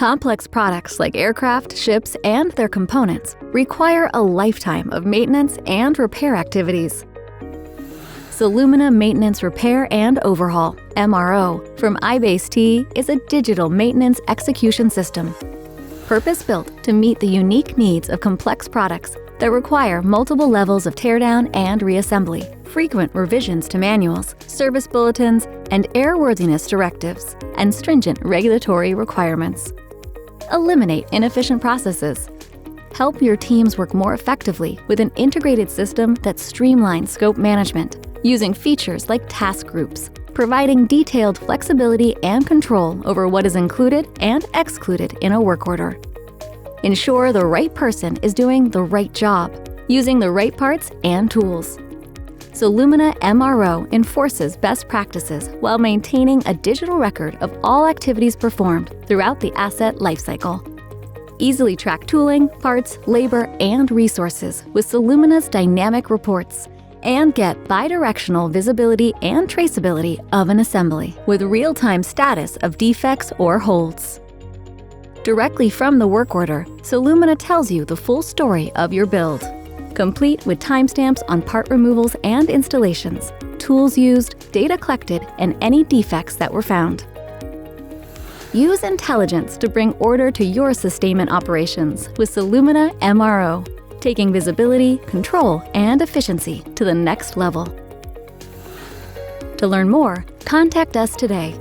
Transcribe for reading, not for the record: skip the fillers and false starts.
Complex products like aircraft, ships, and their components require a lifetime of maintenance and repair activities. Solumina Maintenance Repair and Overhaul, MRO, from iBASEt is a digital maintenance execution system, purpose-built to meet the unique needs of complex products that require multiple levels of teardown and reassembly, frequent revisions to manuals, service bulletins, and airworthiness directives, and stringent regulatory requirements. Eliminate inefficient processes. Help your teams work more effectively with an integrated system that streamlines scope management, using features like task groups, providing detailed flexibility and control over what is included and excluded in a work order. Ensure the right person is doing the right job, using the right parts and tools. Solumina MRO enforces best practices while maintaining a digital record of all activities performed throughout the asset lifecycle. Easily track tooling, parts, labor, and resources with Solumina's dynamic reports, and get bidirectional visibility and traceability of an assembly with real-time status of defects or holds. Directly from the work order, Solumina tells you the full story of your build, complete with timestamps on part removals and installations, tools used, data collected, and any defects that were found. Use intelligence to bring order to your sustainment operations with Solumina MRO, taking visibility, control, and efficiency to the next level. To learn more, contact us today.